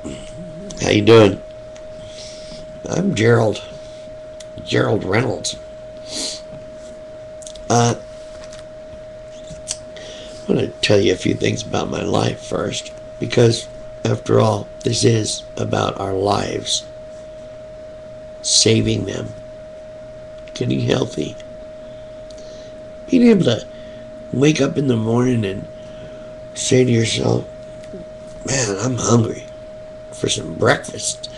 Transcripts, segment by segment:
How you doing? I'm Gerald. Gerald Reynolds. I want to tell you a few things about my life first, because after all, this is about our lives, saving them, getting healthy, being able to wake up in the morning and say to yourself, "Man, I'm hungry for some breakfast."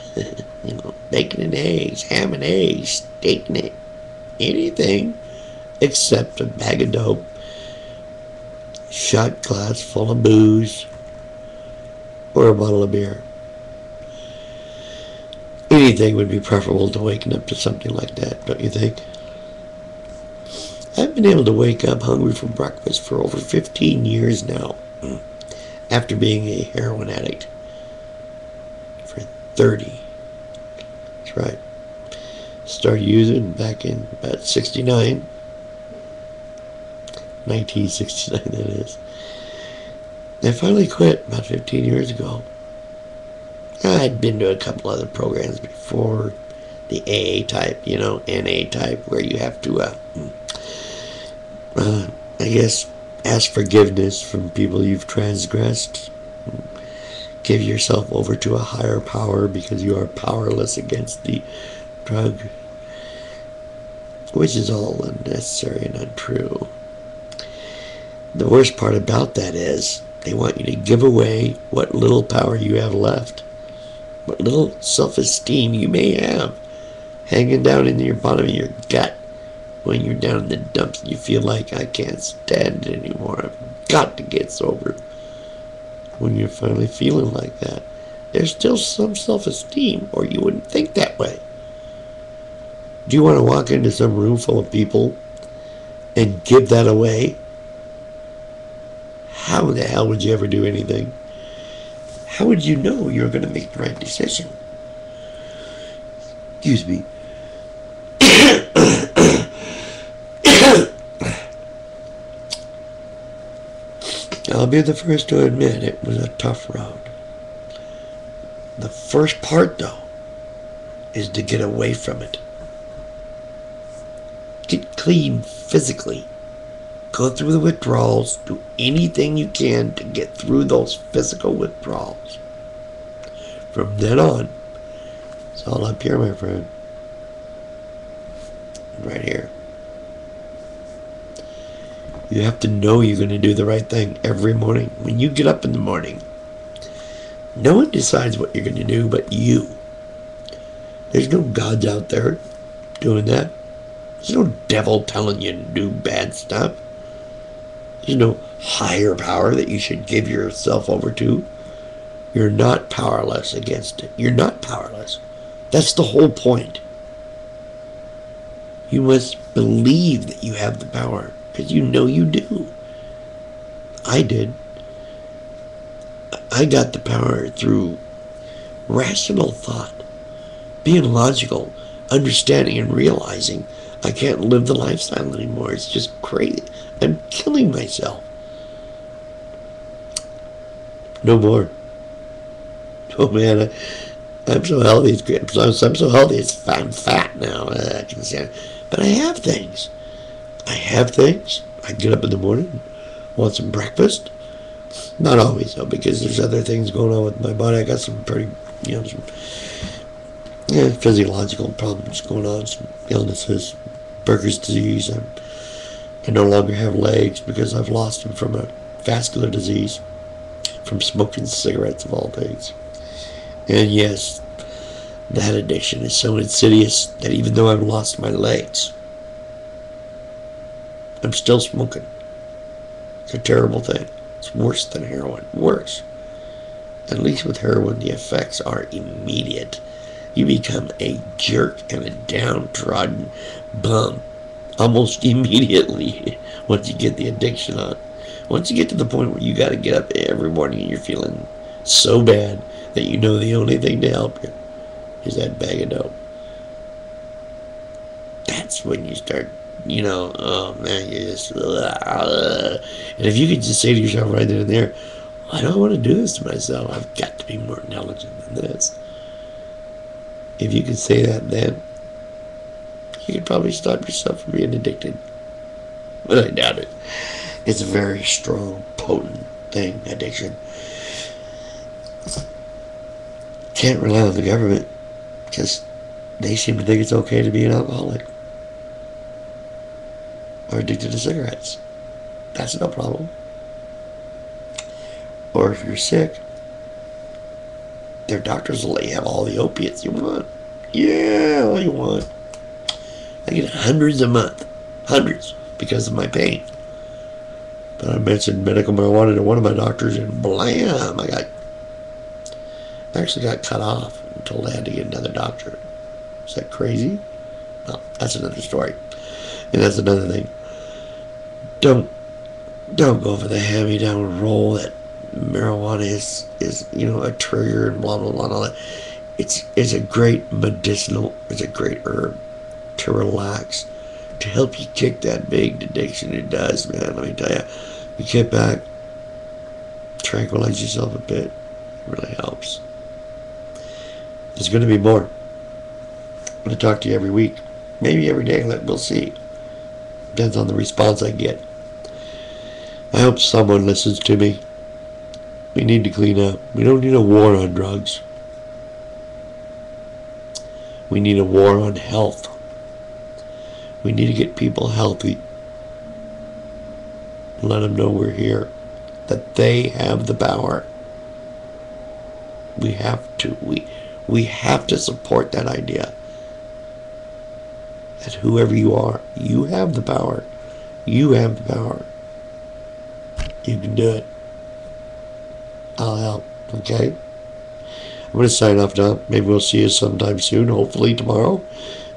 Bacon and eggs, ham and eggs, steak and eggs, anything except a bag of dope, shot glass full of booze, or a bottle of beer. Anything would be preferable to waking up to something like that, don't you think? I've been able to wake up hungry for breakfast for over 15 years now, after being a heroin addict for 30. That's right. Started using back in about 69. 1969, that is. I finally quit about 15 years ago. I'd been to a couple other programs before, the AA type, NA type, where you have to, I guess, ask forgiveness from people you've transgressed. Give yourself over to a higher power because you are powerless against the drug, which is all unnecessary and untrue. The worst part about that is they want you to give away what little power you have left, what little self-esteem you may have hanging down in your bottom of your gut when you're down in the dumps and you feel like, I can't stand it anymore, I've got to get sober. When you're finally feeling like that, there's still some self-esteem, or you wouldn't think that way. Do you want to walk into some room full of people and give that away? How the hell would you ever do anything? How would you know you're going to make the right decision? Excuse me. I'll be the first to admit it was a tough road. The first part, though, is to get away from it. Get clean physically. Go through the withdrawals. Do anything you can to get through those physical withdrawals. From then on, it's all up here, my friend. Right here. You have to know you're going to do the right thing every morning. When you get up in the morning, no one decides what you're going to do but you. There's no gods out there doing that. There's no devil telling you to do bad stuff. There's no higher power that you should give yourself over to. You're not powerless against it. You're not powerless. That's the whole point. You must believe that you have the power, because you know you do. I did. I got the power through rational thought, being logical, understanding and realizing I can't live the lifestyle anymore. It's just crazy. I'm killing myself. No more. Oh man, I'm so healthy. It's great. I'm so healthy. I'm fat now. I can stand. But I have things. I get up in the morning, want some breakfast. Not always though, because there's other things going on with my body. I got some pretty, some physiological problems going on, some illnesses, Berger's disease. I no longer have legs because I've lost them from a vascular disease, from smoking cigarettes of all things. And yes, that addiction is so insidious that even though I've lost my legs, I'm still smoking. It's a terrible thing. It's worse than heroin. Worse. At least with heroin, the effects are immediate. You become a jerk and a downtrodden bum almost immediately once you get the addiction on. Once you get to the point where you got to get up every morning and you're feeling so bad that you know the only thing to help you is that bag of dope. That's when you start, oh man, you just, and if you could just say to yourself right then and there, I don't want to do this to myself. I've got to be more intelligent than this. If you can say that, then you could probably stop yourself from being addicted. But I doubt it. It's a very strong, potent thing, addiction. Can't rely on the government because they seem to think it's okay to be an alcoholic or addicted to cigarettes. That's no problem. Or if you're sick, their doctors will let you have all the opiates you want. Yeah, all you want. I get hundreds a month. Hundreds. Because of my pain. But I mentioned medical marijuana to one of my doctors, and blam, I actually got cut off and told I had to get another doctor. Is that crazy? No, that's another story. And that's another thing. Don't go for the hand-me-down role that marijuana is a trigger and blah blah blah and all that. It's a great medicinal. It's a great herb to relax, to help you kick that big addiction. It does, man. Let me tell you. You get back, tranquilize yourself a bit. It really helps. There's going to be more. I'm going to talk to you every week, maybe every day. We'll see. Depends on the response I get. I hope someone listens to me. We need to clean up. We don't need a war on drugs. We need a war on health. We need to get people healthy. Let them know we're here. That they have the power. We have to. We have to support that idea. That whoever you are, you have the power. You have the power. You can do it. I'll help. Okay? I'm going to sign off now. Maybe we'll see you sometime soon. Hopefully tomorrow.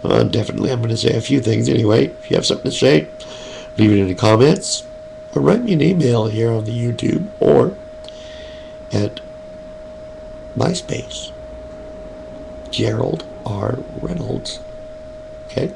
Definitely. I'm going to say a few things anyway. If you have something to say, leave it in the comments. Or write me an email here on the YouTube or at MySpace. Gerald R. Reynolds. Okay?